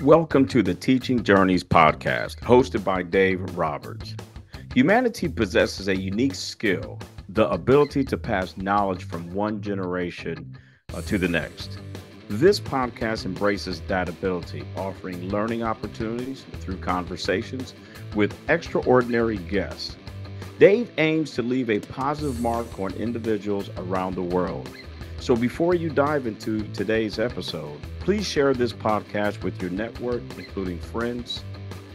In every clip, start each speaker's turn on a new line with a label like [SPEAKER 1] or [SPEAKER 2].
[SPEAKER 1] Welcome to the Teaching Journeys podcast, hosted by Dave Roberts. Humanity possesses a unique skill, the ability to pass knowledge from one generation to the next. This podcast embraces that ability, offering learning opportunities through conversations with extraordinary guests. Dave aims to leave a positive mark on individuals around the world. So before you dive into today's episode, please share this podcast with your network, including friends,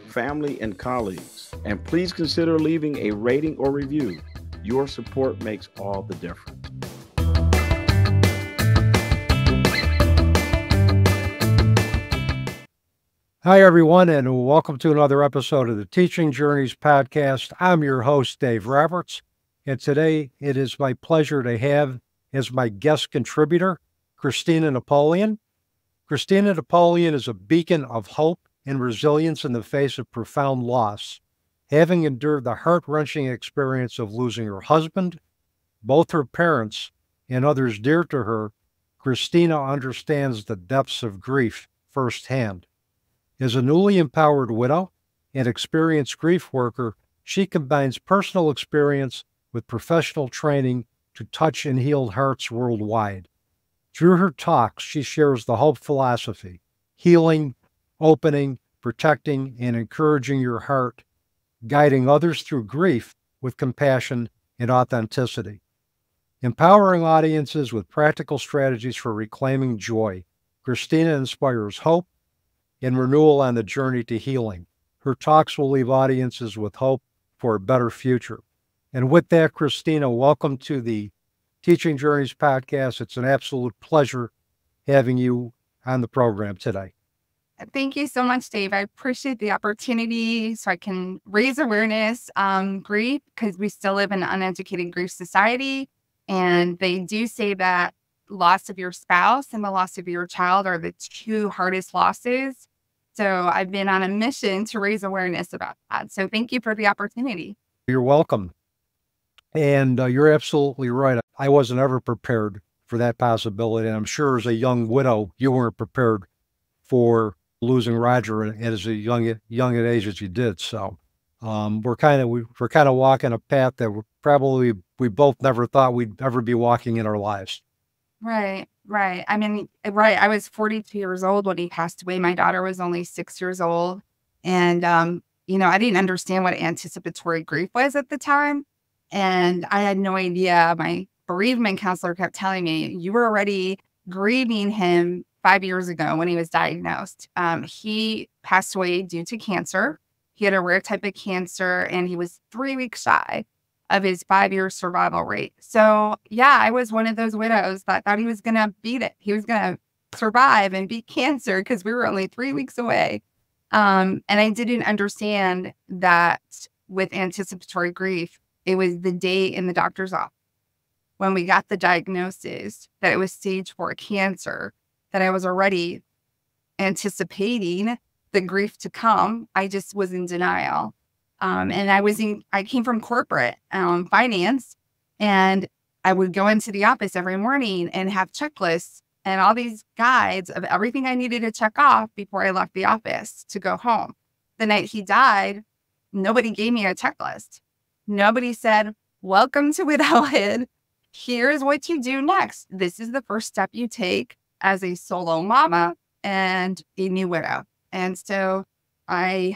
[SPEAKER 1] family, and colleagues. And please consider leaving a rating or review. Your support makes all the difference.
[SPEAKER 2] Hi, everyone, and welcome to another episode of the Teaching Journeys podcast. I'm your host, Dave Roberts, and today it is my pleasure to have as my guest contributor, Christina Napoleon. Christina Napoleon is a beacon of hope and resilience in the face of profound loss. Having endured the heart-wrenching experience of losing her husband, both her parents, and others dear to her, Christina understands the depths of grief firsthand. As a newly empowered widow and experienced grief worker, she combines personal experience with professional training to touch and heal hearts worldwide. Through her talks, she shares the hope philosophy, healing, opening, protecting, and encouraging your heart, guiding others through grief with compassion and authenticity. Empowering audiences with practical strategies for reclaiming joy, Christina inspires hope and renewal on the journey to healing. Her talks will leave audiences with hope for a better future. And with that, Christina, welcome to the Teaching Journeys podcast. It's an absolute pleasure having you on the program today.
[SPEAKER 3] Thank you so much, Dave. I appreciate the opportunity so I can raise awareness on grief, because we still live in an uneducated grief society. And they do say that loss of your spouse and the loss of your child are the two hardest losses. So I've been on a mission to raise awareness about that. So thank you for the opportunity.
[SPEAKER 2] You're welcome. And you're absolutely right. I wasn't ever prepared for that possibility. And I'm sure as a young widow, you weren't prepared for losing Roger at as a young an age as you did. So we're kind of walking a path that we both never thought we'd ever be walking in our lives.
[SPEAKER 3] Right. I mean, right. I was 42 years old when he passed away. My daughter was only 6 years old. And, I didn't understand what anticipatory grief was at the time. And I had no idea. My bereavement counselor kept telling me, you were already grieving him 5 years ago when he was diagnosed. He passed away due to cancer. He had a rare type of cancer, and he was 3 weeks shy of his 5-year survival rate. So yeah, I was one of those widows that thought he was going to beat it. He was going to survive and beat cancer because we were only 3 weeks away. And I didn't understand that with anticipatory grief, it was the day in the doctor's office when we got the diagnosis that it was stage 4 cancer, that I was already anticipating the grief to come. I just was in denial. And I came from corporate finance, and I would go into the office every morning and have checklists and all these guides of everything I needed to check off before I left the office to go home. The night he died, nobody gave me a checklist. Nobody said, welcome to widowhood. Here's what you do next. This is the first step you take as a solo mama and a new widow. And so I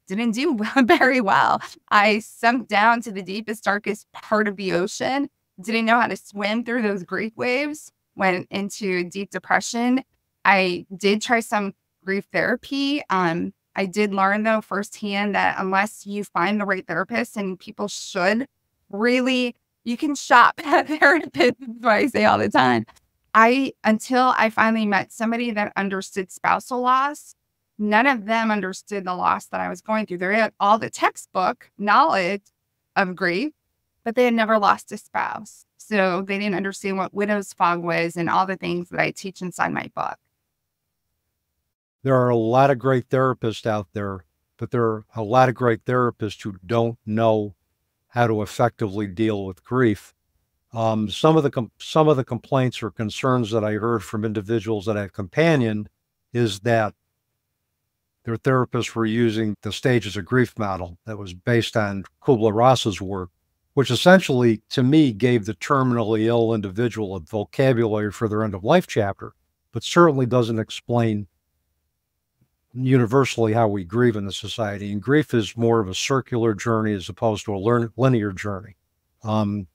[SPEAKER 3] didn't do very well. I sunk down to the deepest, darkest part of the ocean, didn't know how to swim through those grief waves, went into deep depression. I did try some grief therapy. I did learn, though, firsthand that unless you find the right therapist, and people should really, you can shop at therapists, is what I say all the time. Until I finally met somebody that understood spousal loss, none of them understood the loss that I was going through. They had all the textbook knowledge of grief, but they had never lost a spouse. So they didn't understand what widow's fog was and all the things that I teach inside my book.
[SPEAKER 2] There are a lot of great therapists out there, but there are a lot of great therapists who don't know how to effectively deal with grief. Some of the complaints or concerns that I heard from individuals that I've companioned is that their therapists were using the stages of grief model that was based on Kubler-Ross's work, which essentially, to me, gave the terminally ill individual a vocabulary for their end-of-life chapter, but certainly doesn't explain universally how we grieve in the society. And grief is more of a circular journey as opposed to a linear journey. The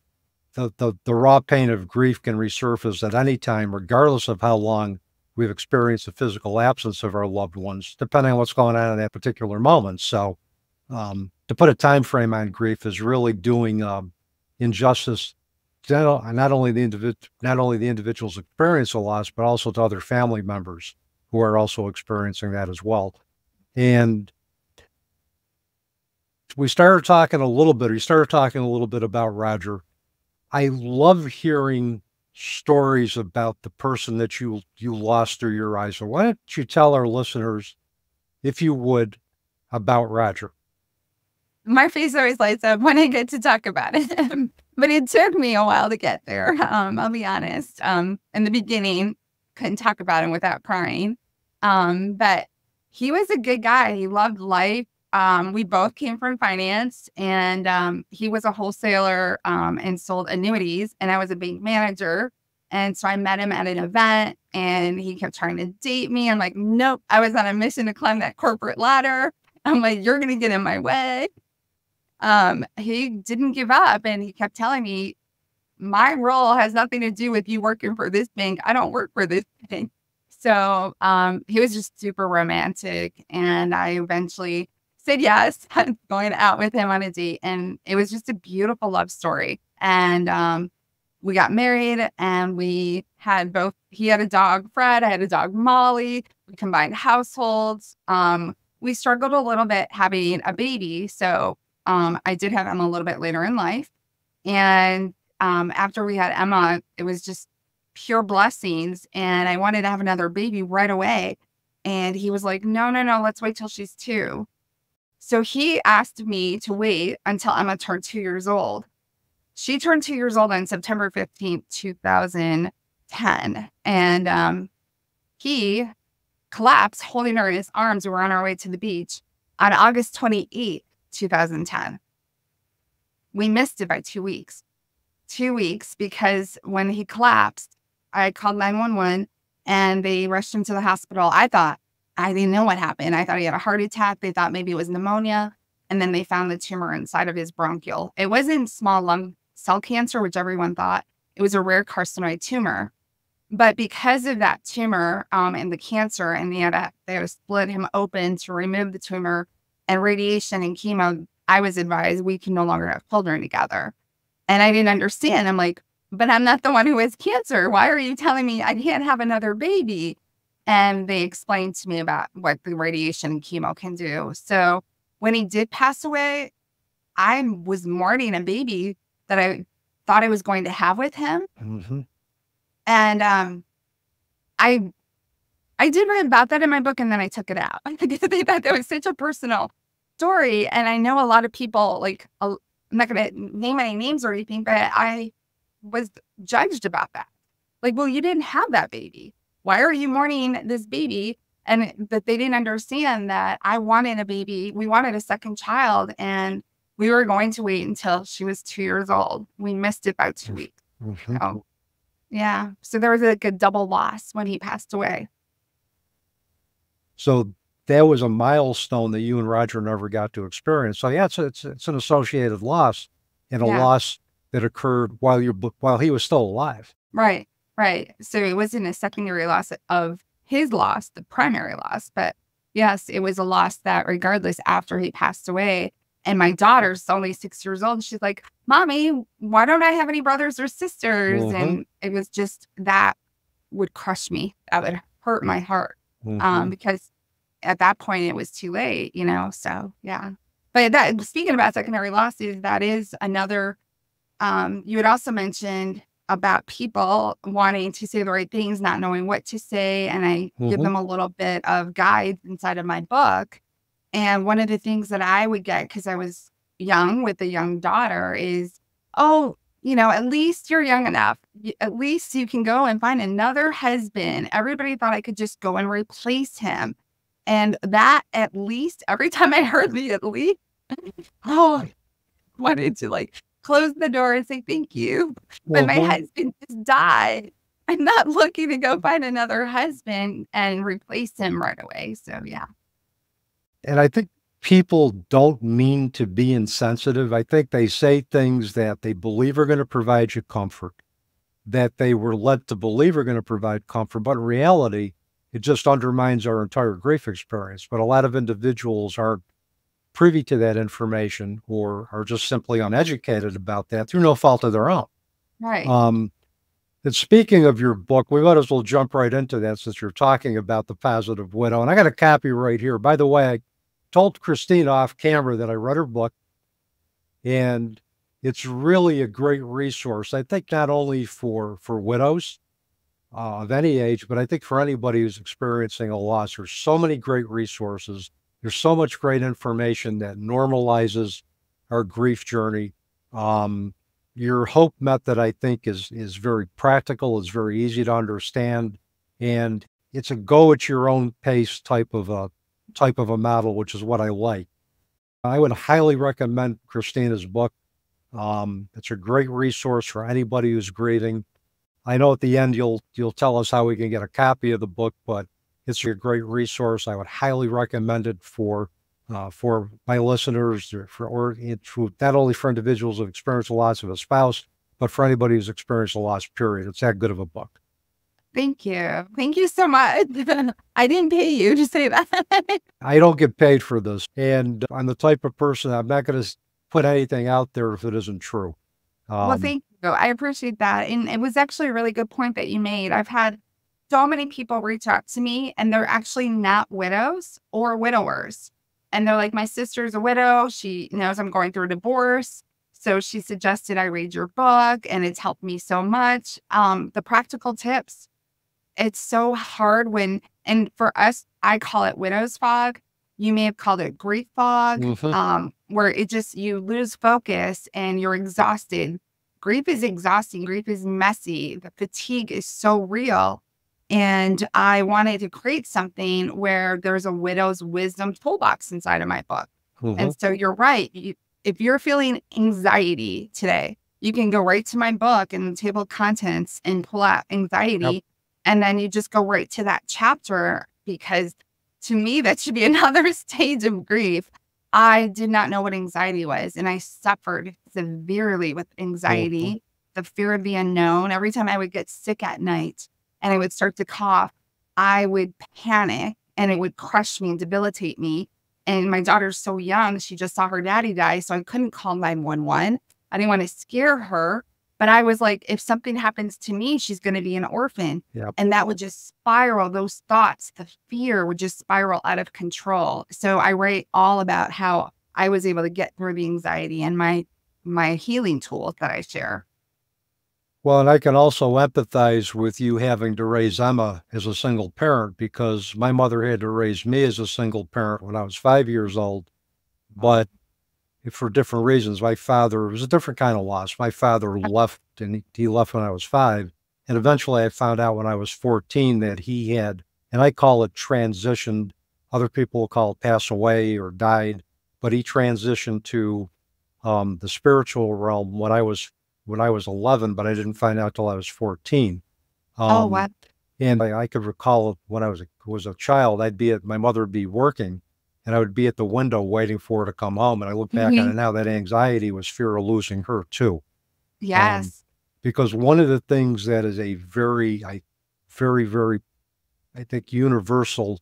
[SPEAKER 2] raw pain of grief can resurface at any time, regardless of how long we've experienced the physical absence of our loved ones, depending on what's going on in that particular moment. So to put a time frame on grief is really doing injustice to not only the individual's experience of loss, but also to other family members who are also experiencing that as well. And you started talking a little bit about Roger. I love hearing stories about the person that you lost through your eyes. So why don't you tell our listeners, if you would, about Roger?
[SPEAKER 3] My face always lights up when I get to talk about it. But it took me a while to get there. I'll be honest. In the beginning, couldn't talk about him without crying. But he was a good guy. He loved life. We both came from finance, and he was a wholesaler and sold annuities, and I was a bank manager. And so I met him at an event, and he kept trying to date me. I'm like, nope. I was on a mission to climb that corporate ladder. I'm like, you're going to get in my way. He didn't give up, and he kept telling me, my role has nothing to do with you working for this bank. I don't work for this bank. So he was just super romantic, and I eventually said yes, going out with him on a date, and it was just a beautiful love story. And we got married, and we had both. He had a dog, Fred. I had a dog, Molly. We combined households. We struggled a little bit having a baby, so I did have Emma a little bit later in life. And after we had Emma, it was just pure blessings, and I wanted to have another baby right away. And he was like, no, let's wait till she's 2. So he asked me to wait until Emma turned 2 years old. She turned 2 years old on September 15th, 2010. And he collapsed holding her in his arms. We were on our way to the beach on August 28th, 2010. We missed it by 2 weeks. 2 weeks, because when he collapsed, I called 911 and they rushed him to the hospital. I didn't know what happened. I thought he had a heart attack. They thought maybe it was pneumonia. And then they found the tumor inside of his bronchial. It wasn't small lung cell cancer, which everyone thought. It was a rare carcinoid tumor. But because of that tumor and the cancer, and they had to split him open to remove the tumor, and radiation and chemo, I was advised we can no longer have children together. And I didn't understand. I'm like, but I'm not the one who has cancer. Why are you telling me I can't have another baby? And they explained to me about what the radiation and chemo can do. So when he did pass away, I was mourning a baby that I thought I was going to have with him.
[SPEAKER 2] Mm-hmm.
[SPEAKER 3] And I did write about that in my book, and then I took it out. They thought that was such a personal story. And I know a lot of people, like, I'm not going to name any names or anything, but I was judged about that. Like, well, you didn't have that baby. Why are you mourning this baby? And that they didn't understand that I wanted a baby. We wanted a second child, and we were going to wait until she was 2 years old. We missed it by 2 weeks.
[SPEAKER 2] Mm-hmm.
[SPEAKER 3] So, yeah. So there was like a double loss when he passed away.
[SPEAKER 2] So that was a milestone that you and Roger never got to experience. So yeah, it's an associated loss, and a loss that occurred while he was still alive.
[SPEAKER 3] Right. So it wasn't a secondary loss of his loss, the primary loss, but yes, it was a loss that regardless after he passed away. And my daughter's only 6 years old. She's like, Mommy, why don't I have any brothers or sisters?
[SPEAKER 2] Mm-hmm.
[SPEAKER 3] And it was just, that would crush me. That would hurt my heart.
[SPEAKER 2] Mm-hmm.
[SPEAKER 3] Because at that point it was too late, so yeah. But that, speaking about secondary losses, that is another, you had also mentioned about people wanting to say the right things, not knowing what to say. And I give them a little bit of guides inside of my book. And one of the things that I would get, because I was young with a young daughter, is, at least you're young enough. At least you can go and find another husband. Everybody thought I could just go and replace him. And that, at least, every time I heard the at least, oh, I wanted to like close the door and say thank you. But my husband just died. I'm not looking to go find another husband and replace him right away. So, yeah.
[SPEAKER 2] And I think people don't mean to be insensitive. I think they say things that they believe are going to provide you comfort, that they were led to believe are going to provide comfort. But in reality, it just undermines our entire grief experience. But a lot of individuals aren't privy to that information or are just simply uneducated about that through no fault of their own.
[SPEAKER 3] Right.
[SPEAKER 2] And speaking of your book, we might as well jump right into that since you're talking about the positive widow. And I got a copy right here. By the way, I told Christina off camera that I read her book, and it's really a great resource. I think not only for widows of any age, but I think for anybody who's experiencing a loss. There's so many great resources. There's so much great information that normalizes our grief journey. Your HOPE method, I think, is very practical. It's very easy to understand, and it's a go at your own pace type of a model, which is what I like. I would highly recommend Christina's book. It's a great resource for anybody who's grieving. I know at the end you'll tell us how we can get a copy of the book, but it's a great resource. I would highly recommend it for my listeners, or not only for individuals who've experienced the loss of a spouse, but for anybody who's experienced a loss, period. It's that good of a book.
[SPEAKER 3] Thank you. Thank you so much. I didn't pay you to say that.
[SPEAKER 2] I don't get paid for this. And I'm the type of person, I'm not going to put anything out there if it isn't true.
[SPEAKER 3] Well, thank you. I appreciate that. And it was actually a really good point that you made. I've had so many people reach out to me, and they're actually not widows or widowers. And they're like, my sister's a widow. She knows I'm going through a divorce. So she suggested I read your book, and it's helped me so much. The practical tips. It's so hard and for us, I call it widow's fog. You may have called it grief fog, where you lose focus and you're exhausted. Grief is exhausting. Grief is messy. The fatigue is so real. And I wanted to create something where there's a widow's wisdom toolbox inside of my book. And so you're right. If you're feeling anxiety today, you can go right to my book and the table of contents and pull out anxiety.
[SPEAKER 2] Yep.
[SPEAKER 3] And then you just go right to that chapter, because to me, that should be another stage of grief. I did not know what anxiety was, and I suffered severely with anxiety, the fear of the unknown. Every time I would get sick at night and I would start to cough, I would panic, and it would crush me and debilitate me. And my daughter's so young, she just saw her daddy die, so I couldn't call 911. I didn't want to scare her, but I was like, if something happens to me, she's going to be an orphan.
[SPEAKER 2] Yep.
[SPEAKER 3] And that would just spiral. Those thoughts, the fear would just spiral out of control. So I write all about how I was able to get through the anxiety and my healing tools that I share.
[SPEAKER 2] Well, and I can also empathize with you having to raise Emma as a single parent, because my mother had to raise me as a single parent when I was 5 years old. But for different reasons, it was a different kind of loss. My father left, and he left when I was 5. And eventually I found out when I was 14 that he had, and I call it transitioned. Other people will call it pass away or died, but he transitioned to the spiritual realm when I was 11, but I didn't find out till I was 14.
[SPEAKER 3] What?
[SPEAKER 2] And I could recall when I was a child, my mother would be working, and I would be at the window waiting for her to come home. And I look back on it now, that anxiety was fear of losing her too.
[SPEAKER 3] Yes.
[SPEAKER 2] Because one of the things that is a very, very, I think, universal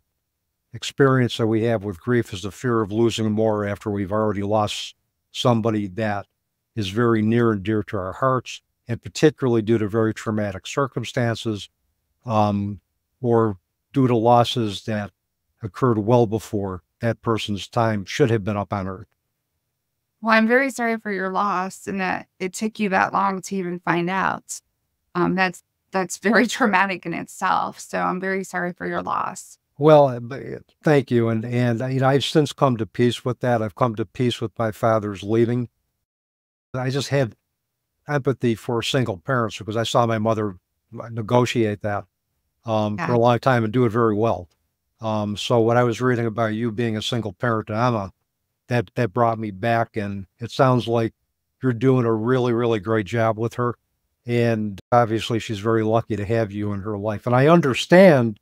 [SPEAKER 2] experience that we have with grief is the fear of losing more after we've already lost somebody that is very near and dear to our hearts, and particularly due to very traumatic circumstances, or due to losses that occurred well before that person's time should have been up on earth.
[SPEAKER 3] Well, I'm very sorry for your loss and that it took you that long to even find out. That's very traumatic in itself. So I'm very sorry for your loss.
[SPEAKER 2] Well, thank you. And I've since come to peace with that. I've come to peace with my father's leaving. I just have empathy for single parents because I saw my mother negotiate that for a long time and do it very well. So when I was reading about you being a single parent to Emma, that brought me back, and it sounds like you're doing a really, really great job with her. And obviously she's very lucky to have you in her life. And I understand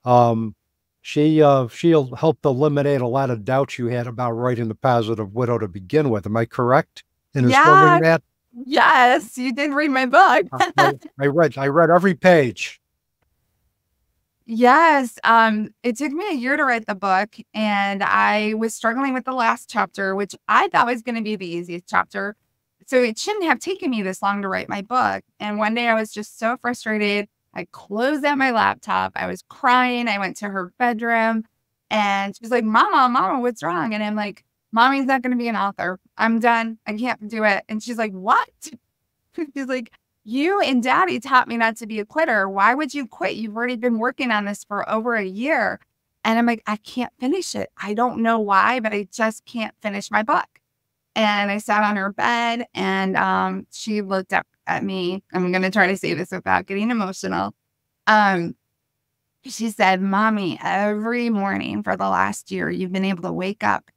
[SPEAKER 2] um, she'll help eliminate a lot of doubts you had about writing The Positive Widow to begin with. Am I correct in assuming that?
[SPEAKER 3] Yes, you did read my book.
[SPEAKER 2] I read every page.
[SPEAKER 3] Yes, it took me a year to write the book, and I was struggling with the last chapter, which I thought was going to be the easiest chapter. So it shouldn't have taken me this long to write my book. And one day I was just so frustrated. I closed out my laptop. I was crying. I went to her bedroom, and she was like, Mama, what's wrong? And I'm like, Mommy's not going to be an author. I'm done. I can't do it. And she's like, what? She's like, you and Daddy taught me not to be a quitter. Why would you quit? You've already been working on this for over a year. And I'm like, I can't finish it. I don't know why, but I just can't finish my book. And I sat on her bed, and she looked up at me. I'm going to try to say this without getting emotional. She said, Mommy, every morning for the last year, you've been able to wake up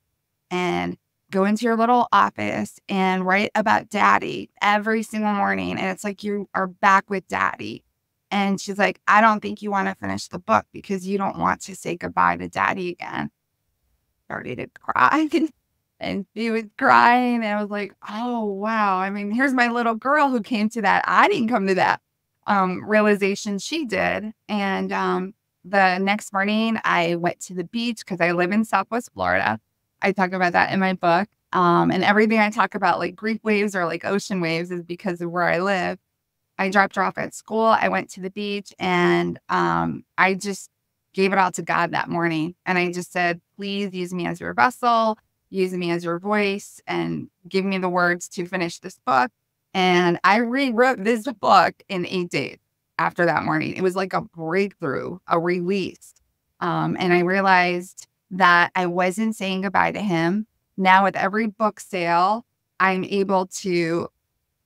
[SPEAKER 3] and go into your little office and write about Daddy every single morning. And it's like you are back with Daddy. And she's like, I don't think you want to finish the book because you don't want to say goodbye to Daddy again. Started to cry. And she was crying. And I was like, oh, wow. I mean, here's my little girl who came to that. I didn't come to that realization. She did. And the next morning, I went to the beach because I live in Southwest Florida. I talk about that in my book. And everything I talk about, like grief waves or like ocean waves, is because of where I live. I dropped her off at school. I went to the beach, and I just gave it all to God that morning. And I just said, please use me as your vessel, use me as your voice, and give me the words to finish this book. And I rewrote this book in 8 days after that morning. It was like a breakthrough, a release. And I realized that I wasn't saying goodbye to him. Now with every book sale, I'm able to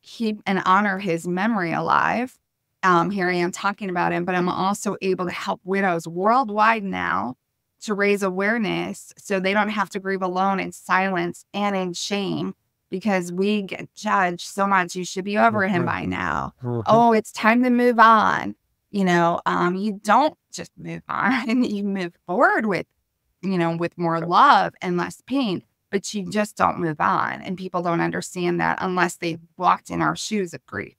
[SPEAKER 3] keep and honor his memory alive. Here I am talking about him, but I'm also able to help widows worldwide now to raise awareness so they don't have to grieve alone in silence and in shame, because we get judged so much. You should be over him by now. Oh, it's time to move on. You don't just move on. You move forward with more love and less pain, but you just don't move on. And people don't understand that unless they've walked in our shoes of grief.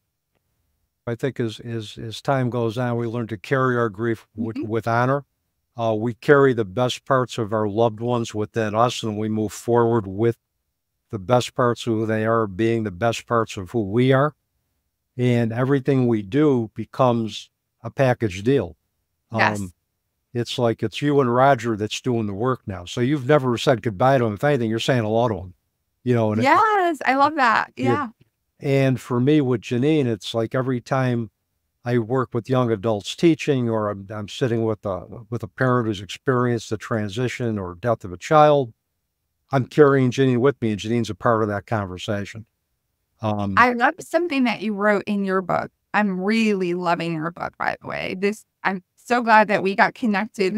[SPEAKER 2] I think as time goes on, we learn to carry our grief with honor. We carry the best parts of our loved ones within us, and we move forward with the best parts of who they are being the best parts of who we are. And everything we do becomes a package deal.
[SPEAKER 3] Yes.
[SPEAKER 2] It's like it's you and Roger that's doing the work now. So you've never said goodbye to him. If anything, you're saying hello to him. And
[SPEAKER 3] yes, I love that. Yeah.
[SPEAKER 2] And for me with Janine, it's like every time I work with young adults teaching, or I'm sitting with a parent who's experienced the transition or death of a child, I'm carrying Janine with me, and Janine's a part of that conversation.
[SPEAKER 3] I love something that you wrote in your book. I'm really loving your book, by the way. I'm so glad that we got connected.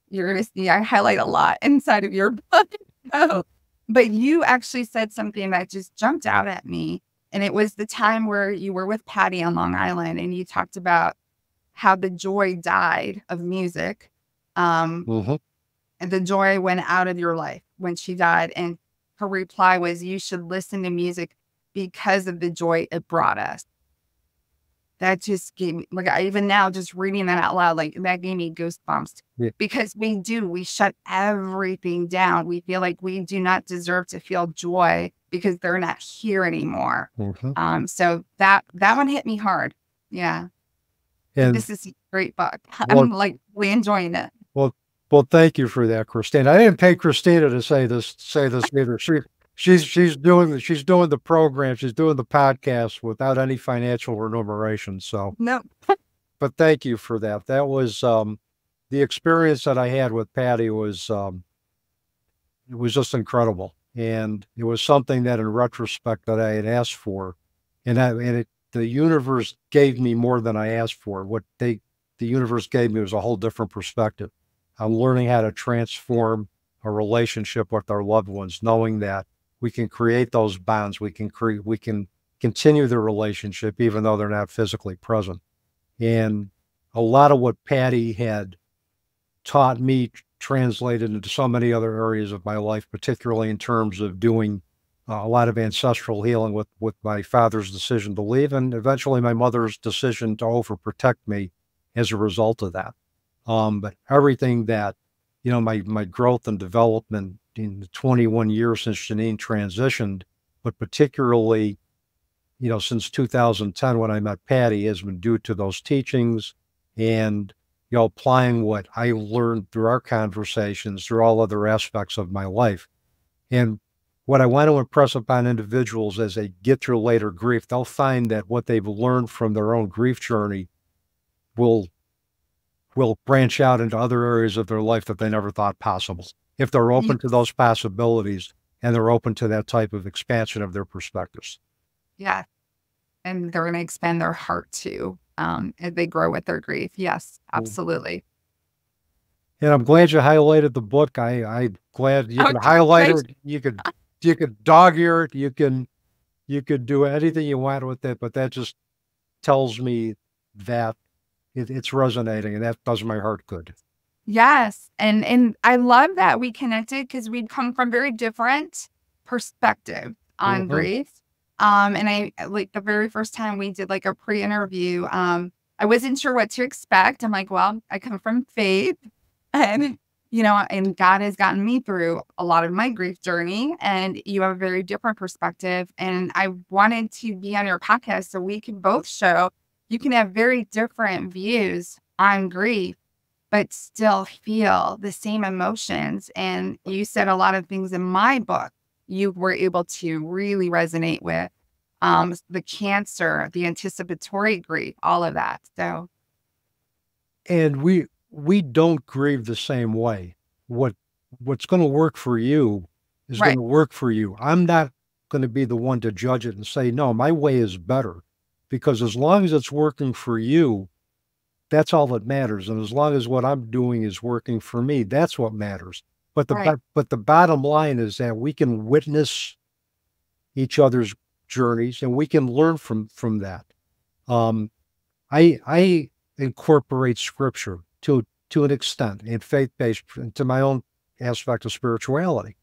[SPEAKER 3] You're going to see I highlight a lot inside of your book. But you actually said something that just jumped out at me. And it was the time where you were with Patty on Long Island, and you talked about how the joy died of music. And the joy went out of your life when she died. And her reply was, you should listen to music because of the joy it brought us. That just gave me, even now, just reading that out loud, that gave me goosebumps. Yeah. Because we shut everything down. We feel like we do not deserve to feel joy because they're not here anymore. So that one hit me hard. Yeah. And this is a great book. I'm really enjoying it.
[SPEAKER 2] Well, thank you for that, Christina. I didn't pay Christina to say this either. She's doing the program. She's doing the podcast without any financial remuneration. So
[SPEAKER 3] no.
[SPEAKER 2] But thank you for that. That was the experience that I had with Patty was it was just incredible, and it was something that, in retrospect, that I had asked for, and the universe gave me more than I asked for. What the universe gave me was a whole different perspective. learning how to transform a relationship with our loved ones, knowing that we can create those bonds, we can continue the relationship even though they're not physically present. And a lot of what Patty had taught me translated into so many other areas of my life, particularly in terms of doing a lot of ancestral healing with my father's decision to leave, and eventually my mother's decision to overprotect me as a result of that. But everything that, my growth and development in the 21 years since Janine transitioned, but particularly, since 2010 when I met Patty, has been due to those teachings and, applying what I learned through our conversations, through all other aspects of my life. And what I want to impress upon individuals as they get through later grief, they'll find that what they've learned from their own grief journey will branch out into other areas of their life that they never thought possible. If they're open to those possibilities and they're open to that type of expansion of their perspectives.
[SPEAKER 3] Yeah. And they're going to expand their heart too, as they grow with their grief. Yes, absolutely.
[SPEAKER 2] And I'm glad you highlighted the book. I'm glad you can highlight it. You could dog ear it. You could do anything you want with it, but that just tells me that it's resonating, and that does my heart good.
[SPEAKER 3] Yes. And I love that we connected because we'd come from very different perspectives on grief. And I, like, the very first time we did like a pre-interview, I wasn't sure what to expect. I'm like, well, I come from faith and, and God has gotten me through a lot of my grief journey, and you have a very different perspective. And I wanted to be on your podcast so we can both show you can have very different views on grief, but still feel the same emotions. And you said a lot of things in my book you were able to really resonate with, the cancer, the anticipatory grief, all of that. So,
[SPEAKER 2] and we don't grieve the same way. What's going to work for you is going to work for you. I'm not going to be the one to judge it and say, no, my way is better, because as long as it's working for you, that's all that matters. And as long as what I'm doing is working for me, that's what matters. But the bottom line is that we can witness each other's journeys and we can learn from that. I incorporate scripture to an extent, and faith-based to my own aspect of spirituality.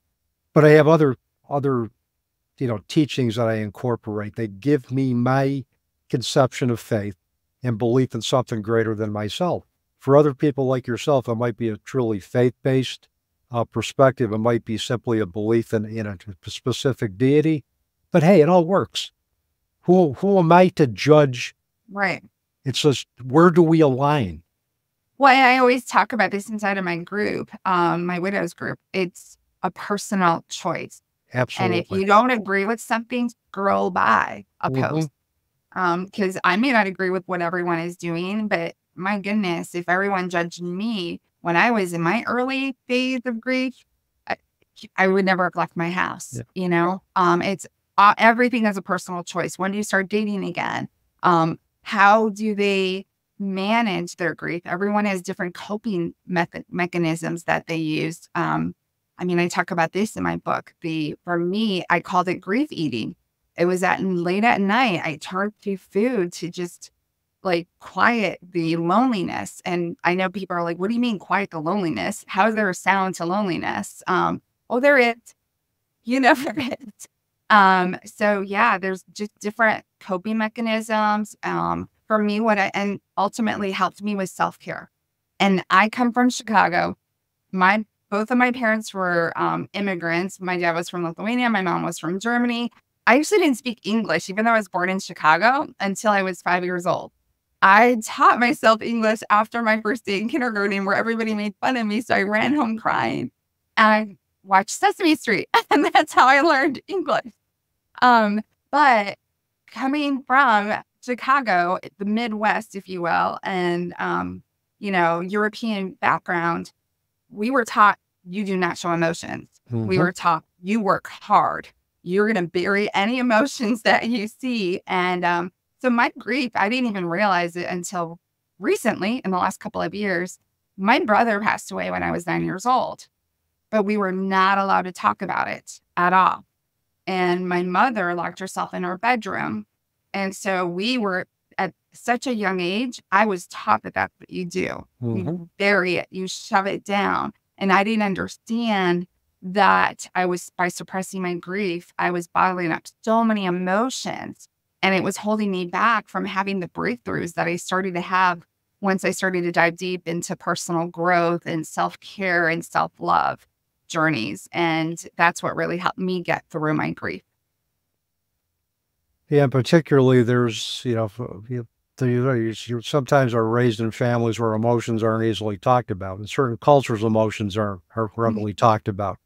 [SPEAKER 2] But I have other teachings that I incorporate. They give me my conception of faith and belief in something greater than myself. For other people like yourself, it might be a truly faith-based perspective. It might be simply a belief in a specific deity. But hey, it all works. Who am I to judge?
[SPEAKER 3] Right.
[SPEAKER 2] It's just, where do we align?
[SPEAKER 3] Well, I always talk about this inside of my group, my widows group. It's a personal choice.
[SPEAKER 2] Absolutely.
[SPEAKER 3] And if you don't agree with something, scroll by a post. Because I may not agree with what everyone is doing, but my goodness, if everyone judged me when I was in my early phase of grief, I would never have left my house. Yeah. It's everything is a personal choice. When do you start dating again? How do they manage their grief? Everyone has different coping mechanisms that they use. I talk about this in my book. For me, I called it grief eating. It was late at night. I turned to food to just like quiet the loneliness. And I know people are like, what do you mean quiet the loneliness? How is there a sound to loneliness? There is. There is. So yeah, there's just different coping mechanisms. For me, and ultimately helped me with self-care. And I come from Chicago. Both of my parents were immigrants. My dad was from Lithuania. My mom was from Germany. I actually didn't speak English, even though I was born in Chicago, until I was 5 years old. I taught myself English after my first day in kindergarten, where everybody made fun of me. So I ran home crying. And I watched Sesame Street, and that's how I learned English. But coming from Chicago, the Midwest, if you will, and, European background, we were taught you do not show emotions. We were taught you work hard. You're going to bury any emotions that you see. And so my grief, I didn't even realize it until recently, in the last couple of years. My brother passed away when I was 9 years old, but we were not allowed to talk about it at all. And my mother locked herself in her bedroom. And so we were at such a young age, I was taught that that's what you do. You bury it, you shove it down. And I didn't understand that by suppressing my grief, I was bottling up so many emotions, and it was holding me back from having the breakthroughs that I started to have once I started to dive deep into personal growth and self-care and self-love journeys. And that's what really helped me get through my grief.
[SPEAKER 2] Yeah, and particularly there's, you sometimes are raised in families where emotions aren't easily talked about. In certain cultures, emotions aren't readily talked about.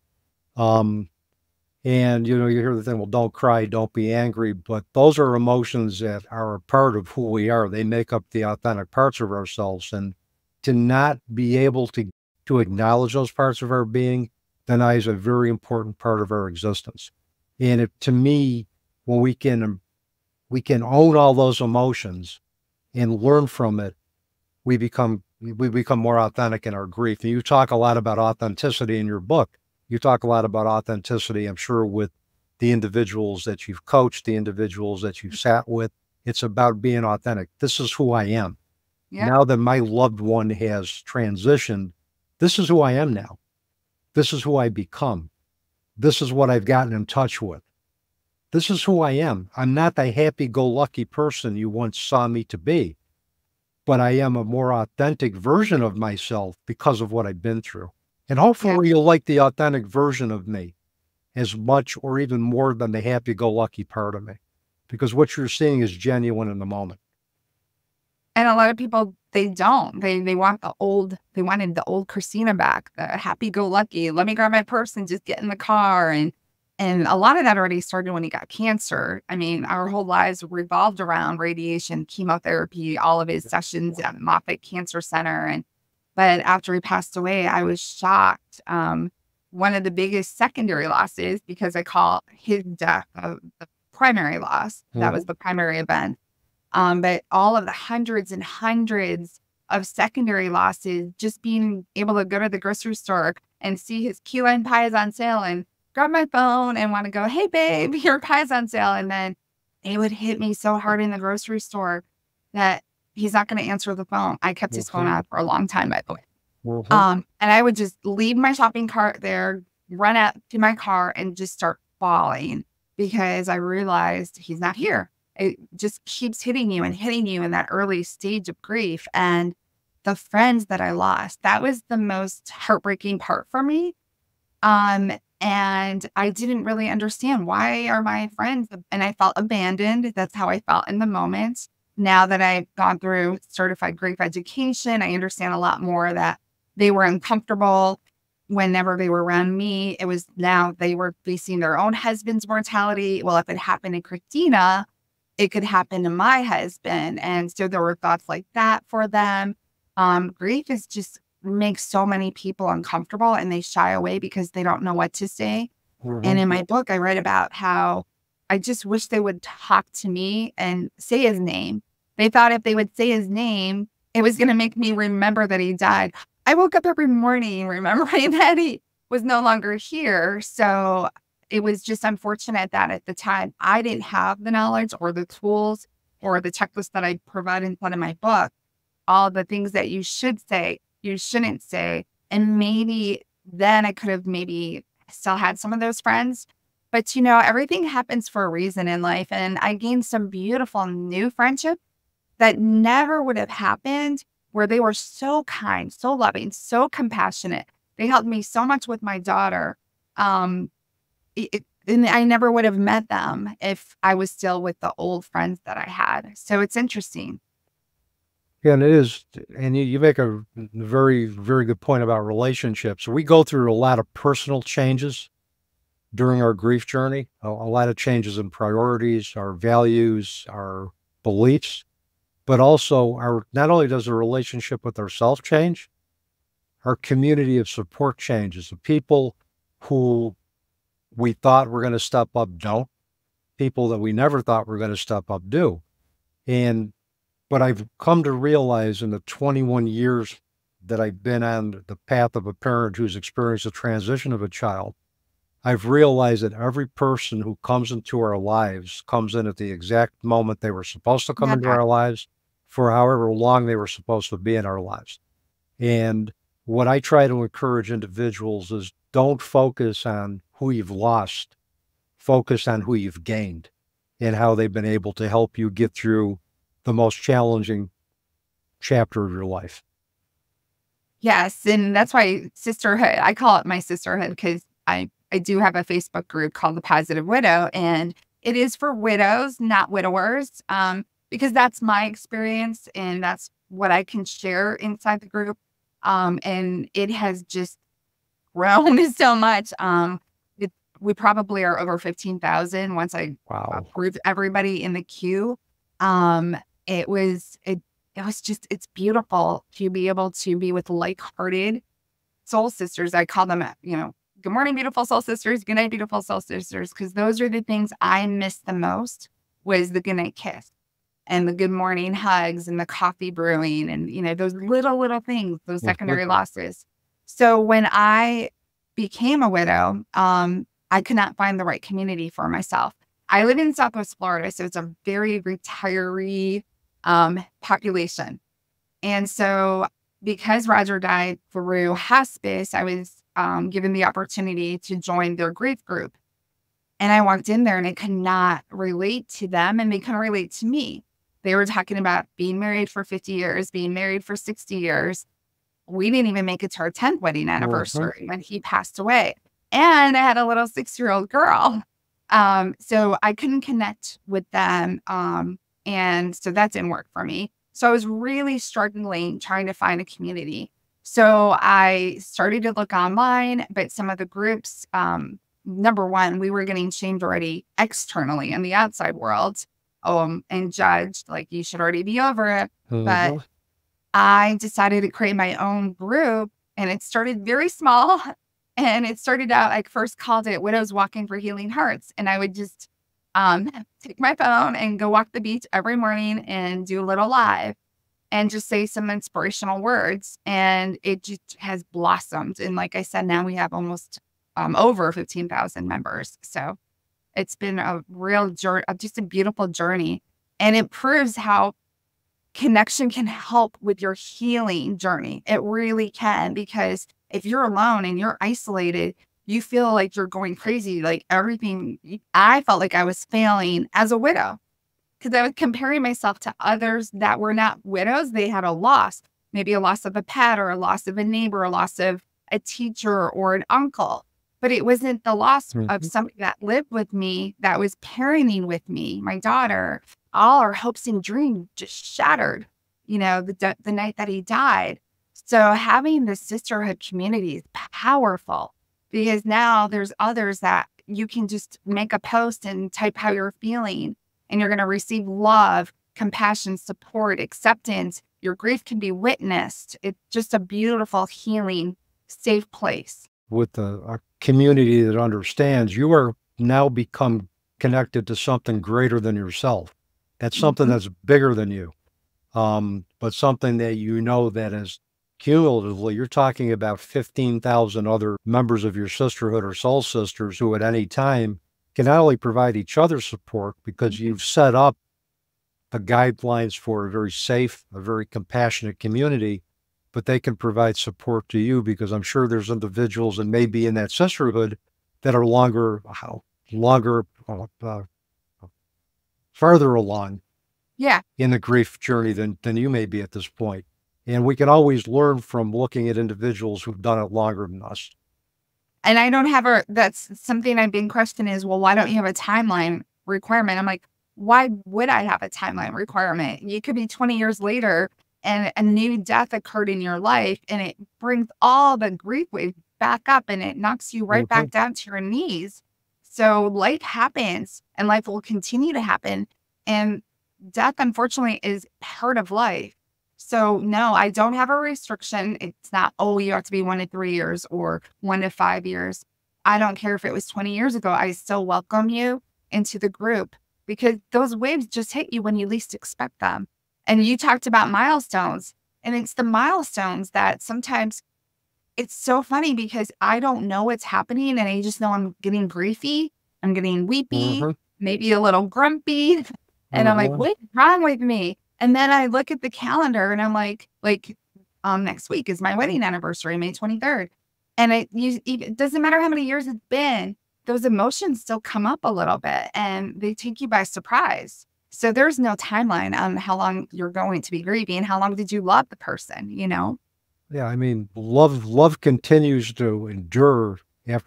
[SPEAKER 2] And, you hear the thing, well, don't cry, don't be angry, but those are emotions that are a part of who we are. They make up the authentic parts of ourselves. And to not be able to acknowledge those parts of our being denies a very important part of our existence. And to me, when we can own all those emotions and learn from it, we become more authentic in our grief. And you talk a lot about authenticity in your book. You talk a lot about authenticity, I'm sure, with the individuals that you've coached, the individuals that you've sat with. It's about being authentic. This is who I am. Yeah. Now that my loved one has transitioned, this is who I am now. This is who I become. This is what I've gotten in touch with. This is who I am. I'm not the happy-go-lucky person you once saw me to be, but I am a more authentic version of myself because of what I've been through. And hopefully you'll like the authentic version of me as much or even more than the happy-go-lucky part of me, because what you're seeing is genuine in the moment.
[SPEAKER 3] And a lot of people, they don't. They wanted the old Christina back, the happy-go-lucky. Let me grab my purse and just get in the car. And a lot of that already started when he got cancer. I mean, our whole lives revolved around radiation, chemotherapy, all of his sessions at Moffitt Cancer Center. But after he passed away, I was shocked. One of the biggest secondary losses, because I call his death the primary loss. That was the primary event. But all of the hundreds and hundreds of secondary losses, just being able to go to the grocery store and see his key lime pie is on sale and grab my phone and want to go, hey, babe, your pie's on sale. And then it would hit me so hard in the grocery store that he's not going to answer the phone. I kept his phone out for a long time, by the way. And I would just leave my shopping cart there, run out to my car, and just start bawling because I realized he's not here. It just keeps hitting you in that early stage of grief. And the friends that I lost, that was the most heartbreaking part for me. And I didn't really understand, why are my friends, and I felt abandoned. That's how I felt in the moment. Now that I've gone through certified grief education, I understand a lot more that they were uncomfortable whenever they were around me. It was now they were facing their own husband's mortality. Well, if it happened to Christina, it could happen to my husband. And so there were thoughts like that for them. Grief is just makes so many people uncomfortable, and they shy away because they don't know what to say. And in my book, I write about how I just wish they would talk to me and say his name. They thought if they would say his name, it was going to make me remember that he died. I woke up every morning remembering that he was no longer here. So it was just unfortunate that at the time I didn't have the knowledge or the tools or the checklist that I provide inside of my book, all the things that you should say, you shouldn't say. And maybe then I could have maybe still had some of those friends. But, everything happens for a reason in life. And I gained some beautiful new friendships that never would have happened, where they were so kind, so loving, so compassionate. They helped me so much with my daughter. And I never would have met them if I was still with the old friends that I had. So it's interesting.
[SPEAKER 2] Yeah, and it is. And you make a very, very good point about relationships. We go through a lot of personal changes during our grief journey, a lot of changes in priorities, our values, our beliefs, but also not only does the relationship with ourselves change, our community of support changes. The people who we thought were going to step up don't. People that we never thought were going to step up do. And what I've come to realize in the 21 years that I've been on the path of a parent who's experienced the transition of a child, I've realized that every person who comes into our lives comes in at the exact moment they were supposed to come into
[SPEAKER 3] Yeah.
[SPEAKER 2] our lives for however long they were supposed to be in our lives. And what I try to encourage individuals is don't focus on who you've lost, focus on who you've gained and how they've been able to help you get through the most challenging chapter of your life.
[SPEAKER 3] Yes, and that's why sisterhood, I call it my sisterhood because I do have a Facebook group called The Positive Widow, and it is for widows, not widowers, because that's my experience and that's what I can share inside the group. And it has just grown so much. We probably are over 15,000 once I
[SPEAKER 2] Wow.
[SPEAKER 3] grouped everybody in the queue. It was just, it's beautiful to be able to be with like-hearted soul sisters. I call them, good morning, beautiful soul sisters. Good night, beautiful soul sisters. Because those are the things I miss the most was the good night kiss and the good morning hugs and the coffee brewing and, those little things, those secondary losses. So when I became a widow, I could not find the right community for myself. I live in Southwest Florida, so it's a very retiree population. And so because Roger died through hospice, I was given the opportunity to join their grief group. And I walked in there and I could not relate to them and they couldn't relate to me. They were talking about being married for 50 years, being married for 60 years. We didn't even make it to our 10th wedding anniversary when he passed away. And I had a little 6-year-old girl. So I couldn't connect with them. And so that didn't work for me. So I was really struggling trying to find a community. So I started to look online, but some of the groups, number one, we were getting shamed already externally in the outside world, and judged like you should already be over it. But I decided to create my own group, and it started very small. And it started out, I first called it Widows Walking for Healing Hearts. And I would just take my phone and go walk the beach every morning and do a little live and just say some inspirational words. And it just has blossomed. And like I said, now we have almost over 15,000 members. So it's been a real journey, just a beautiful journey. And it proves how connection can help with your healing journey. It really can, because if you're alone and you're isolated, you feel like you're going crazy. Like everything, I felt like I was failing as a widow because I was comparing myself to others that were not widows. They had a loss, maybe a loss of a pet or a loss of a neighbor, a loss of a teacher or an uncle. But it wasn't the loss of somebody that lived with me, that was parenting with me, my daughter. All our hopes and dreams just shattered, the night that he died. So having the sisterhood community is powerful because now there's others that you can just make a post and type how you're feeling, and you're going to receive love, compassion, support, acceptance. Your grief can be witnessed. It's just a beautiful, healing, safe place.
[SPEAKER 2] With a community that understands, you are now become connected to something greater than yourself. That's something that's bigger than you, but something that that is cumulatively, you're talking about 15,000 other members of your sisterhood or soul sisters who at any time can not only provide each other support because you've set up the guidelines for a very safe, a very compassionate community, but they can provide support to you because I'm sure there's individuals and maybe in that sisterhood that are farther along in the grief journey than you may be at this point. And we can always learn from looking at individuals who've done it longer than us.
[SPEAKER 3] And I don't have that's something I've been questioning is, well, why don't you have a timeline requirement? I'm like, why would I have a timeline requirement? You could be 20 years later and a new death occurred in your life and it brings all the grief waves back up and it knocks you right back down to your knees. So life happens and life will continue to happen. And death, unfortunately, is part of life. So no, I don't have a restriction. It's not, you have to be 1 to 3 years or 1 to 5 years. I don't care if it was 20 years ago. I still welcome you into the group because those waves just hit you when you least expect them. And you talked about milestones. And it's the milestones that sometimes it's so funny because I don't know what's happening and I just know I'm getting griefy. I'm getting weepy, maybe a little grumpy. And I'm like, what's wrong with me? And then I look at the calendar and I'm like, next week is my wedding anniversary, May 23rd. And it doesn't matter how many years it's been, those emotions still come up a little bit and they take you by surprise. So there's no timeline on how long you're going to be grieving. How long did you love the person, you know?
[SPEAKER 2] Yeah, I mean, love continues to endure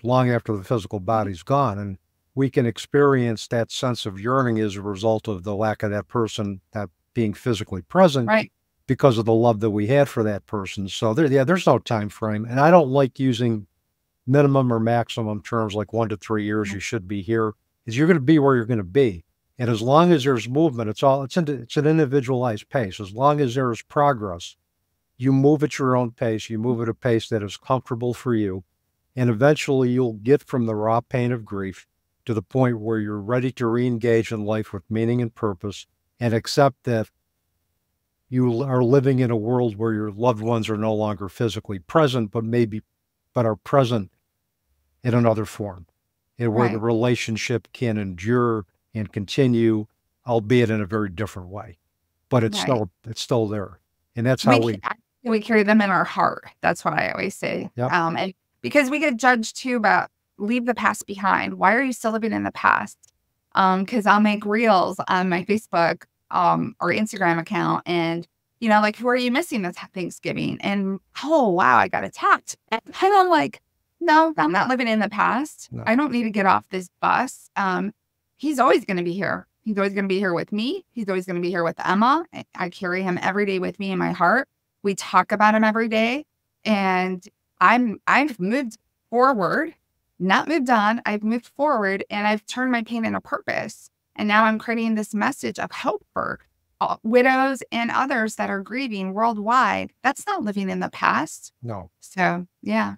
[SPEAKER 2] long after the physical body's gone. And we can experience that sense of yearning as a result of the lack of that person not being physically present.
[SPEAKER 3] Right.
[SPEAKER 2] Because of the love that we had for that person. So there's no time frame. And I don't like using minimum or maximum terms like 1 to 3 years, you should be here, is you're going to be where you're going to be. And as long as there's movement, it's an individualized pace. As long as there is progress, you move at your own pace, you move at a pace that is comfortable for you. And eventually you'll get from the raw pain of grief to the point where you're ready to re-engage in life with meaning and purpose and accept that you are living in a world where your loved ones are no longer physically present, but are present in another form, and where the relationship can endure and continue, albeit in a very different way. But it's still there. And that's how
[SPEAKER 3] we carry them in our heart. That's what I always say.
[SPEAKER 2] Yep.
[SPEAKER 3] And because we get judged too about leave the past behind. Why are you still living in the past? Because I'll make reels on my Facebook or Instagram account and, you know, like, who are you missing this Thanksgiving? And, oh, wow, I got attacked. And I'm like, no, I'm not living in the past. No. I don't need to get off this bus. He's always going to be here. He's always going to be here with me. He's always going to be here with Emma. I carry him every day with me in my heart. We talk about him every day. And I've moved forward, not moved on. I've moved forward and I've turned my pain into purpose. And now I'm creating this message of hope for widows and others that are grieving worldwide. That's not living in the past.
[SPEAKER 2] No.
[SPEAKER 3] So, yeah.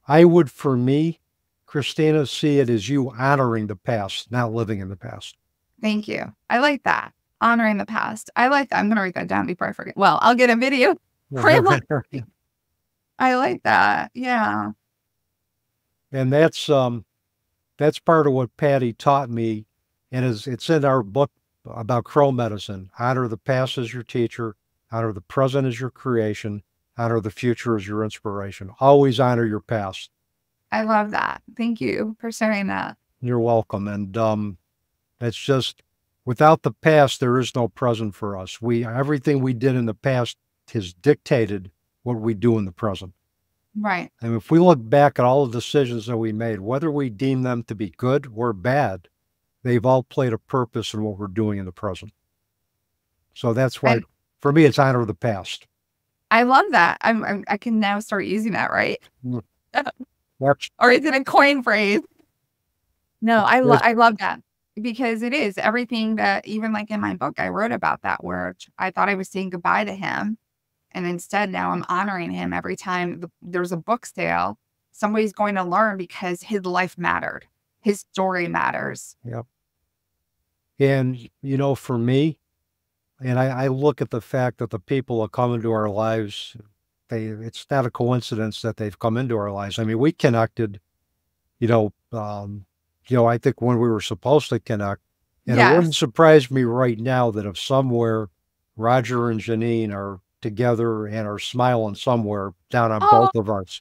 [SPEAKER 2] I would, for me, Christina, see it as you honoring the past, not living in the past.
[SPEAKER 3] Thank you. I like that. Honoring the past. I like that. I'm going to write that down before I forget. Well, I'll get a video. I like that. Yeah.
[SPEAKER 2] And that's part of what Patty taught me. And it's in our book about Crow medicine. Honor the past as your teacher. Honor the present as your creation. Honor the future as your inspiration. Always honor your past.
[SPEAKER 3] I love that. Thank you for sharing that.
[SPEAKER 2] You're welcome. And it's just, without the past, there is no present for us. Everything we did in the past has dictated what we do in the present.
[SPEAKER 3] Right.
[SPEAKER 2] And if we look back at all the decisions that we made, whether we deem them to be good or bad, they've all played a purpose in what we're doing in the present. So that's why, for me, it's honor the past.
[SPEAKER 3] I love that. I can now start using that, right? Or is it a coin phrase? No, I love that because it is everything that, even like in my book, I wrote about that where I thought I was saying goodbye to him. And instead now I'm honoring him every time there's a book sale. Somebody's going to learn because his life mattered. His story matters.
[SPEAKER 2] Yep. And, you know, for me, and I look at the fact that the people that come into our lives, it's not a coincidence that they've come into our lives. I mean, we connected, I think when we were supposed to connect. And It wouldn't surprise me right now that if somewhere Roger and Janine are together and are smiling somewhere down on both of us,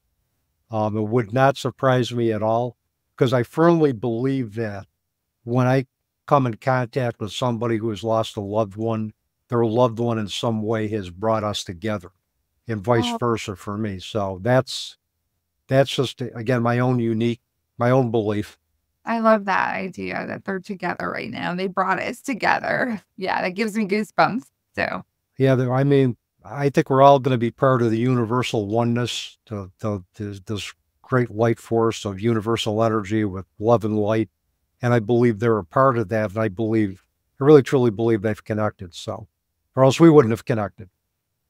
[SPEAKER 2] it would not surprise me at all, because I firmly believe that when I come in contact with somebody who has lost a loved one, their loved one in some way has brought us together, and vice versa for me. So that's just, again, my own belief.
[SPEAKER 3] I love that idea that they're together right now. They brought us together. Yeah, that gives me goosebumps. So
[SPEAKER 2] yeah, I mean, I think we're all going to be part of the universal oneness, this great light force of universal energy with love and light. And I believe they're a part of that. And I really truly believe they've connected. So, or else we wouldn't have connected.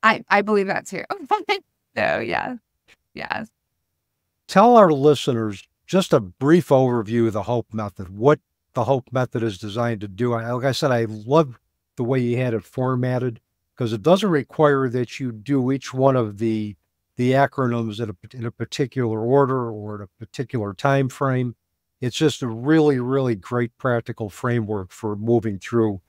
[SPEAKER 3] I believe that too. So yeah. Yes.
[SPEAKER 2] Tell our listeners just a brief overview of the Hope Method, what the Hope Method is designed to do. Like I said, I love the way you had it formatted. because it doesn't require that you do each one of the acronyms in a particular order or in a particular time frame. It's just a really, really great practical framework for moving through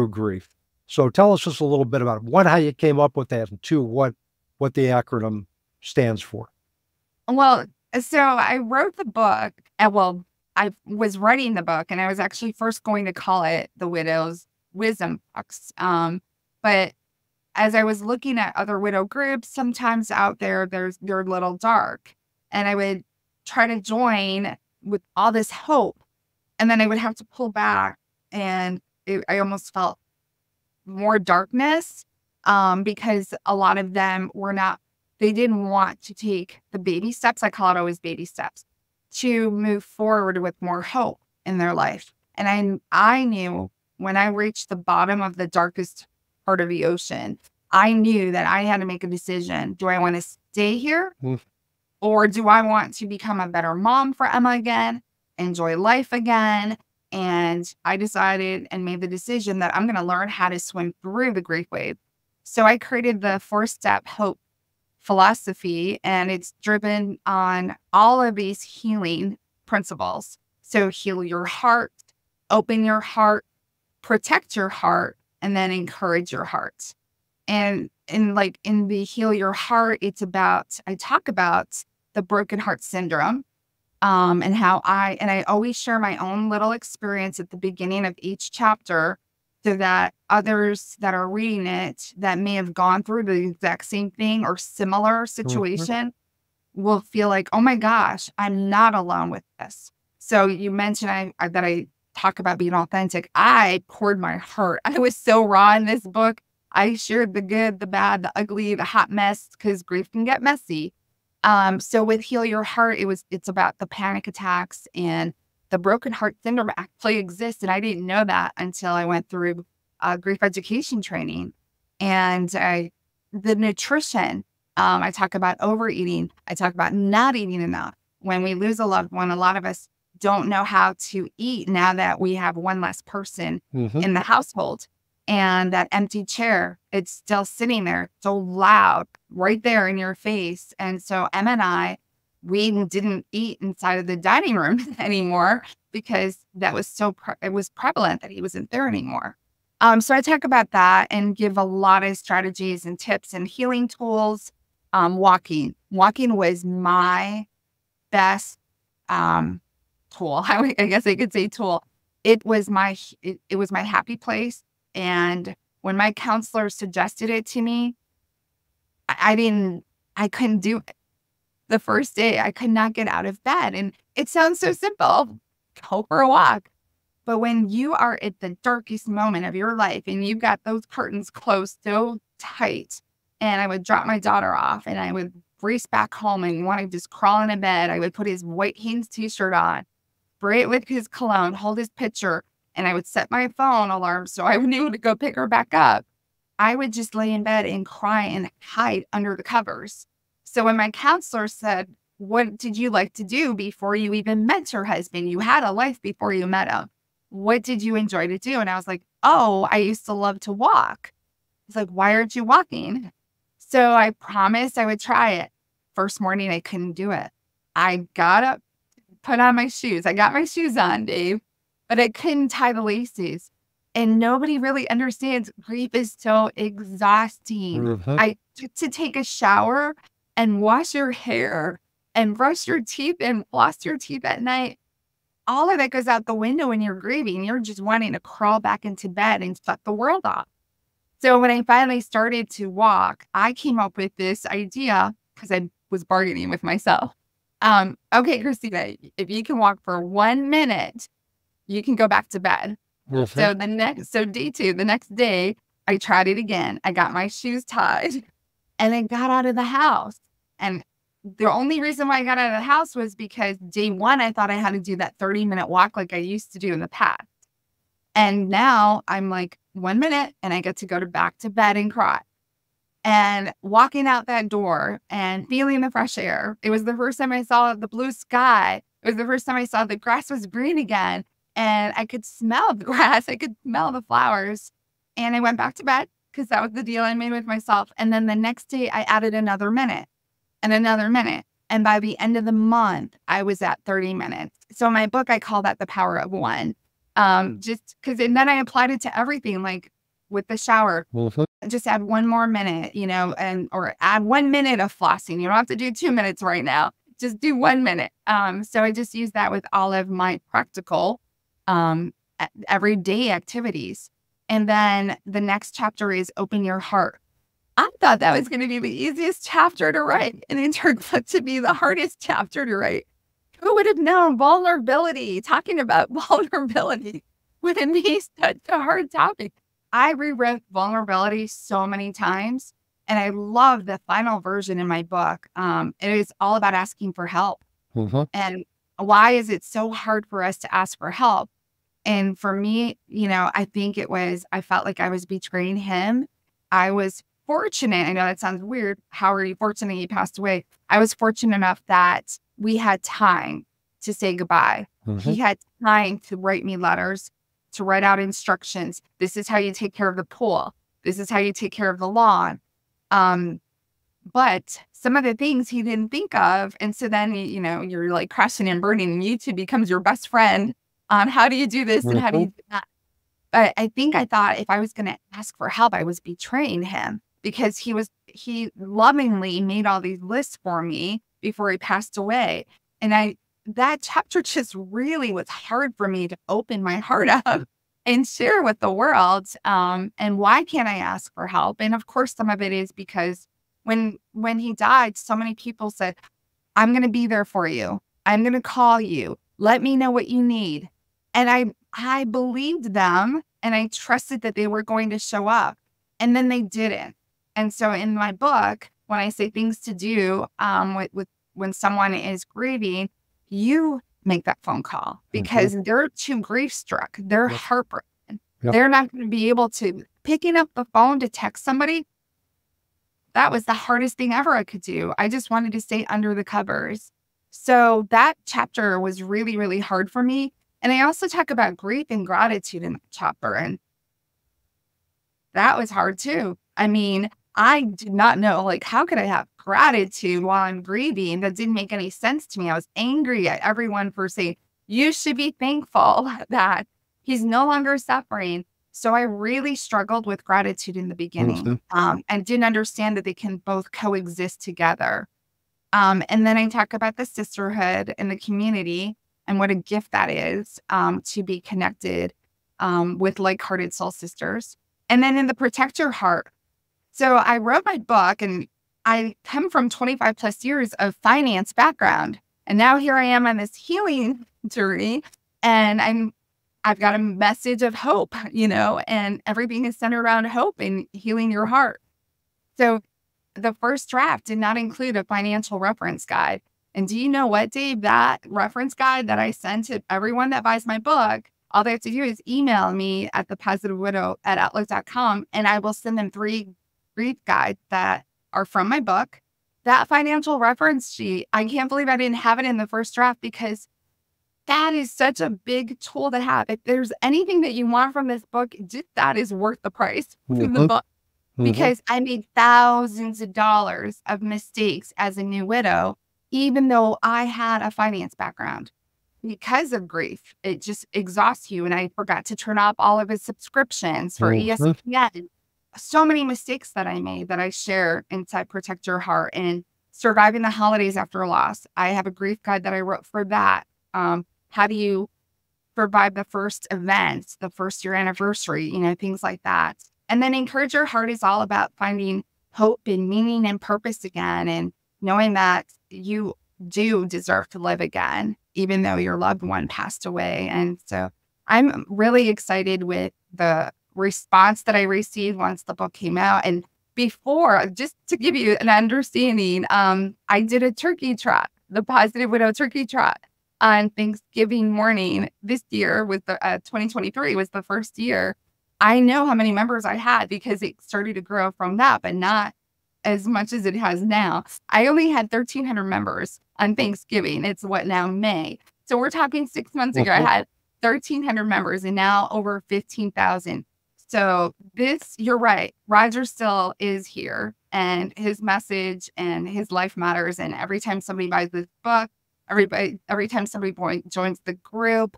[SPEAKER 2] grief. So tell us just a little bit about, one, how you came up with that, and two, what the acronym stands for.
[SPEAKER 3] Well, so I wrote the book, and I was writing the book, and I was actually first going to call it The Widow's Wisdom Box. But as I was looking at other widow groups, sometimes out there, they're a little dark, and I would try to join with all this hope, and then I would have to pull back, and I almost felt more darkness, because a lot of them they didn't want to take the baby steps. I call it always baby steps to move forward with more hope in their life. And I knew when I reached the bottom of the darkest part of the ocean, I knew that I had to make a decision. Do I want to stay here? Or do I want to become a better mom for Emma again, enjoy life again? And I decided and made the decision that I'm going to learn how to swim through the grief wave. So I created the 4-step hope philosophy, and it's driven on all of these healing principles. So heal your heart, open your heart, protect your heart, and then encourage your heart. And in the heal your heart, I talk about the broken heart syndrome, and how I always share my own little experience at the beginning of each chapter, so that others that are reading it that may have gone through the exact same thing or similar situation will feel like, oh my gosh, I'm not alone with this. So you mentioned that I talk about being authentic. I poured my heart. I was so raw in this book. I shared the good, the bad, the ugly, the hot mess, because grief can get messy. So with Heal Your Heart, it's about the panic attacks, and the broken heart syndrome actually exists. And I didn't know that until I went through grief education training. And the nutrition, I talk about overeating. I talk about not eating enough. When we lose a loved one, a lot of us don't know how to eat now that we have one less person in the household. And that empty chair, it's still sitting there so loud right there in your face. And so Emma and we didn't eat inside of the dining room anymore, because that was it was prevalent that he wasn't there anymore. So I talk about that and give a lot of strategies and tips and healing tools. Walking was my best tool. I guess I could say tool. It was my happy place. And when my counselor suggested it to me, I couldn't do it. The first day, I could not get out of bed. And it sounds so simple, go for a walk. But when you are at the darkest moment of your life and you've got those curtains closed so tight, and I would drop my daughter off and I would race back home and want to just crawl into bed, I would put his white Hanes t-shirt on, spray it with his cologne, hold his picture, and I would set my phone alarm so I knew to go pick her back up. I would just lay in bed and cry and hide under the covers. So when my counselor said, what did you like to do before you even met your husband? You had a life before you met him. What did you enjoy to do? And I was like, oh, I used to love to walk. He's like, why aren't you walking? So I promised I would try it. First morning, I couldn't do it. I got up, put on my shoes. I got my shoes on, Dave, but I couldn't tie the laces. And nobody really understands grief is so exhausting. I took to take a shower and wash your hair and brush your teeth and floss your teeth at night. All of that goes out the window when you're grieving. You're just wanting to crawl back into bed and shut the world off. So when I finally started to walk, I came up with this idea, because I was bargaining with myself. Okay, Christina, if you can walk for 1 minute, you can go back to bed. So day 2, the next day, I tried it again. I got my shoes tied and I got out of the house. And the only reason why I got out of the house was because day 1, I thought I had to do that 30-minute walk like I used to do in the past. And now I'm like 1 minute and I get to go back to bed and cry. And walking out that door and feeling the fresh air. It was the first time I saw the blue sky. It was the first time I saw the grass was green again. And I could smell the grass. I could smell the flowers. And I went back to bed because that was the deal I made with myself. And then the next day I added another minute and another minute. And by the end of the month, I was at 30 minutes. So in my book, I call that the power of one. Just because, and then I applied it to everything, like with the shower, just add one more minute, or add 1 minute of flossing. You don't have to do 2 minutes right now. Just do 1 minute. So I just use that with all of my practical, everyday activities. And then the next chapter is open your heart. I thought that was going to be the easiest chapter to write, and it turned out to be the hardest chapter to write. Who would have known vulnerability? Talking about vulnerability would be such a hard topic. I rewrote vulnerability so many times, and I love the final version in my book. It is all about asking for help. And why is it so hard for us to ask for help? And for me, I think I felt like I was betraying him. I was fortunate. I know that sounds weird. How are you fortunate he passed away? I was fortunate enough that we had time to say goodbye. He had time to write me letters, to write out instructions. This is how you take care of the pool. This is how you take care of the lawn. But some of the things he didn't think of. And so then, you're like crashing and burning, and YouTube becomes your best friend on how do you do this and how do you do that. But I thought if I was going to ask for help, I was betraying him, because he lovingly made all these lists for me before he passed away. And that chapter just really was hard for me to open my heart up and share with the world. And why can't I ask for help? And of course, some of it is because when he died, so many people said, I'm going to be there for you. I'm going to call you. Let me know what you need. And I believed them, and I trusted that they were going to show up, and then they didn't. And so in my book, when I say things to do with when someone is grieving, you make that phone call, because they're too grief struck. They're heartbroken. They're not going to be able to. Picking up the phone to text somebody, that was the hardest thing ever I could do. I just wanted to stay under the covers. So that chapter was really, really hard for me. And I also talk about grief and gratitude in that chapter. And that was hard too. I mean, I did not know, how could I have gratitude while I'm grieving? That didn't make any sense to me. I was angry at everyone for saying, you should be thankful that he's no longer suffering. So I really struggled with gratitude in the beginning, and didn't understand that they can both coexist together. And then I talk about the sisterhood and the community, and what a gift that is, to be connected with like-hearted soul sisters. And then in the protect your heart. So I wrote my book, and I come from 25 plus years of finance background. And now here I am on this healing journey, and I've got a message of hope, and everything is centered around hope and healing your heart. So the first draft did not include a financial reference guide. And do you know what, Dave? That reference guide that I send to everyone that buys my book, all they have to do is email me at thepositivewidow@outlook.com, and I will send them 3 grief guides that are from my book. That financial reference sheet, I can't believe I didn't have it in the first draft, because that is such a big tool to have. If there's anything that you want from this book, just that is worth the price of the book. Because I made thousands of dollars of mistakes as a new widow, even though I had a finance background. Because of grief, it just exhausts you. And I forgot to turn off all of his subscriptions for ESPN. So many mistakes that I made that I share inside Protect Your Heart, and surviving the holidays after a loss. I have a grief guide that I wrote for that. How do you survive the first event, the first year anniversary, things like that. And then Encourage Your Heart is all about finding hope and meaning and purpose again, and knowing that you do deserve to live again, even though your loved one passed away. And so I'm really excited with the response that I received once the book came out. And before, just to give you an understanding, I did a turkey trot, the Positive Widow Turkey Trot, on Thanksgiving morning. This year was 2023 was the first year. I know how many members I had, because it started to grow from that, but not as much as it has now. I only had 1,300 members on Thanksgiving. It's now May. So we're talking 6 months ago, I had 1,300 members, and now over 15,000. So you're right. Roger still is here, and his message and his life matters. And every time somebody buys this book, every time somebody joins the group,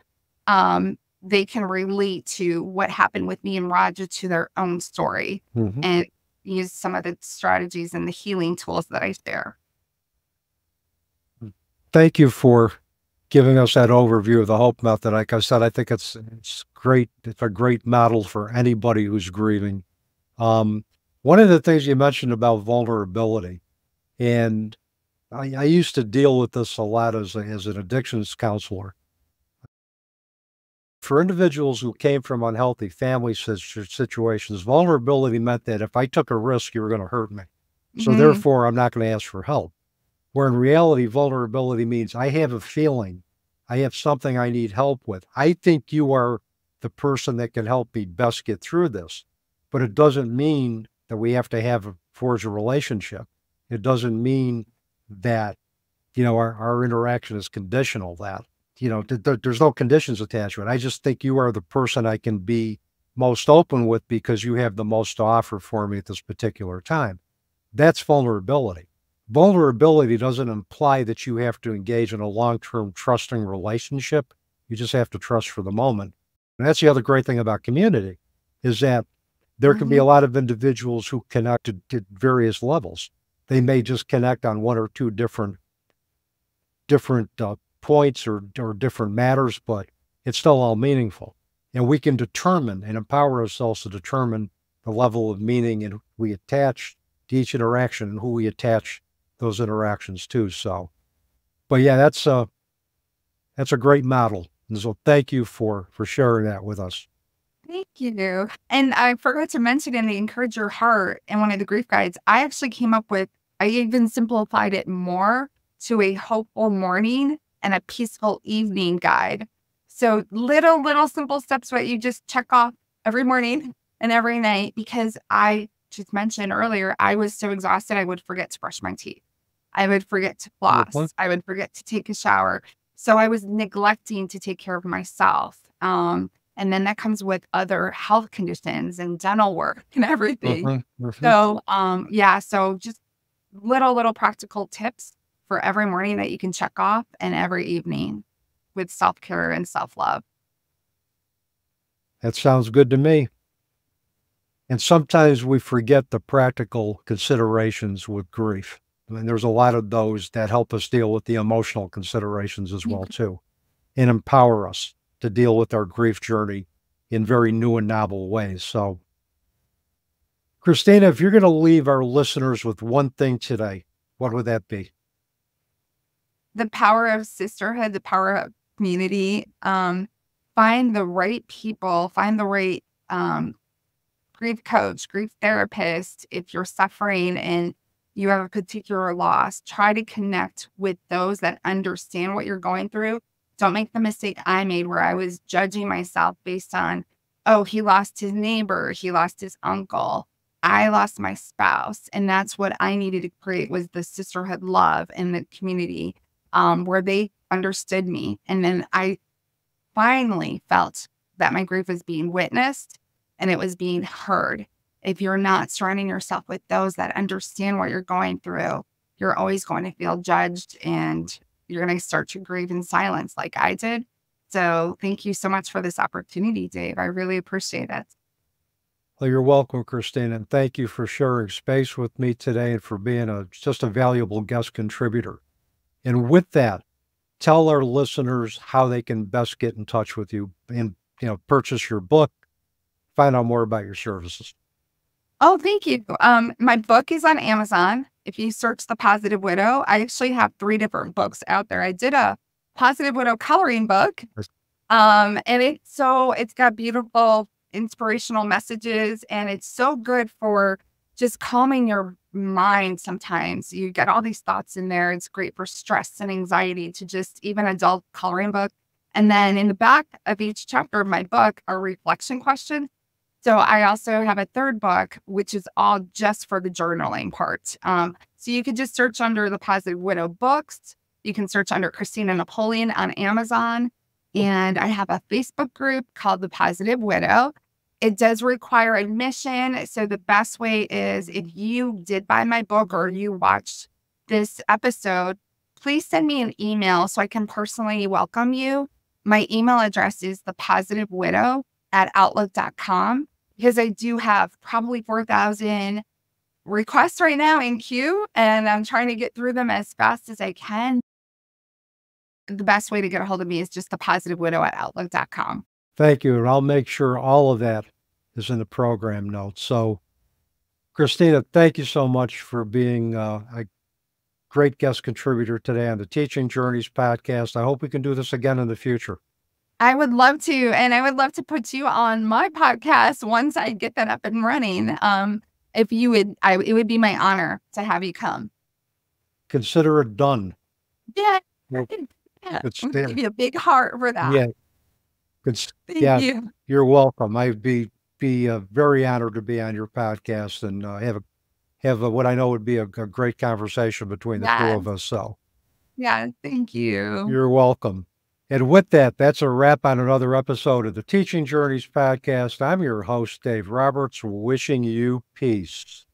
[SPEAKER 3] they can relate to what happened with me and Roger to their own story and use some of the strategies and the healing tools that I share.
[SPEAKER 2] Thank you for giving us that overview of the Hope Method. Like I said, I think it's great. It's a great model for anybody who's grieving. One of the things you mentioned about vulnerability, and I used to deal with this a lot as an addictions counselor. For individuals who came from unhealthy family situations, vulnerability meant that if I took a risk, you were going to hurt me. So therefore, I'm not going to ask for help. Where in reality, vulnerability means I have a feeling, I have something I need help with. I think you are the person that can help me best get through this. But it doesn't mean that we have to forge a relationship. It doesn't mean that, our interaction is conditional, that, there's no conditions attached to it. I just think you are the person I can be most open with because you have the most to offer for me at this particular time. That's vulnerability. Vulnerability doesn't imply that you have to engage in a long-term trusting relationship. You just have to trust for the moment. And that's the other great thing about community, is that there can be a lot of individuals who connect at various levels. They may just connect on one or two different points or different matters, but it's still all meaningful. And we can determine and empower ourselves to determine the level of meaning and we attach to each interaction and who we attach those interactions to. So, but yeah, that's a great model. And so thank you for sharing that with us.
[SPEAKER 3] Thank you. And I forgot to mention in the Encourage Your Heart and one of the grief guides, I actually came up with, I even simplified it more to a hopeful morning and a peaceful evening guide. So little simple steps, what you just check off every morning and every night, because I just mentioned earlier, I was so exhausted, I would forget to brush my teeth. I would forget to floss. I would forget to take a shower. So I was neglecting to take care of myself. And then that comes with other health conditions and dental work and everything. So, so just little practical tips for every morning that you can check off and every evening with self-care and self-love.
[SPEAKER 2] That sounds good to me. And sometimes we forget the practical considerations with grief. I mean, there's a lot of those that help us deal with the emotional considerations as well, too, and empower us to deal with our grief journey in very new and novel ways. So, Christina, if you're going to leave our listeners with one thing today, what would that be?
[SPEAKER 3] The power of sisterhood, the power of community. Find the right people, find the right grief coach, grief therapist. If you're suffering and you have a particular loss, try to connect with those that understand what you're going through. Don't make the mistake I made where I was judging myself based on, oh, he lost his neighbor, he lost his uncle, I lost my spouse. And that's what I needed to create, was the sisterhood love and the community where they understood me. And then I finally felt that my grief was being witnessed and it was being heard. If you're not surrounding yourself with those that understand what you're going through, you're always going to feel judged and you're going to start to grieve in silence like I did. So thank you so much for this opportunity, Dave. I really appreciate it.
[SPEAKER 2] Well, you're welcome, Christina, and thank you for sharing space with me today and for being just a valuable guest contributor. And with that, tell our listeners how they can best get in touch with you and, purchase your book, find out more about your services.
[SPEAKER 3] Oh, thank you. My book is on Amazon. If you search The Positive Widow, I actually have 3 different books out there. I did a Positive Widow coloring book. And it's got beautiful inspirational messages, and it's so good for just calming your mind. Sometimes you get all these thoughts in there. It's great for stress and anxiety, to just even adult coloring book. And then in the back of each chapter of my book are reflection questions. So I also have a 3rd book, which is all just for the journaling part. So you could just search under The Positive Widow books. You can search under Christina Napoleon on Amazon. And I have a Facebook group called The Positive Widow. It does require admission. So the best way is if you did buy my book or you watched this episode, please send me an email so I can personally welcome you. My email address is thepositivewidow@outlook.com, because I do have probably 4,000 requests right now in queue, and I'm trying to get through them as fast as I can. The best way to get a hold of me is just thepositivewidow@outlook.com.
[SPEAKER 2] Thank you. And I'll make sure all of that is in the program notes. So, Christina, thank you so much for being a great guest contributor today on the Teaching Journeys podcast. I hope we can do this again in the future.
[SPEAKER 3] I would love to. And I would love to put you on my podcast once I get that up and running. If you would, it would be my honor to have you come.
[SPEAKER 2] Consider it done.
[SPEAKER 3] Yeah.
[SPEAKER 2] Well,
[SPEAKER 3] Yeah. I'll give you a big heart for that.
[SPEAKER 2] Yeah.
[SPEAKER 3] Thank you.
[SPEAKER 2] You're welcome. I'd be very honored to be on your podcast and have what I know would be a great conversation between the two of us. So,
[SPEAKER 3] yeah, thank you.
[SPEAKER 2] You're welcome. And with that, that's a wrap on another episode of the Teaching Journeys podcast. I'm your host, Dave Roberts, wishing you peace.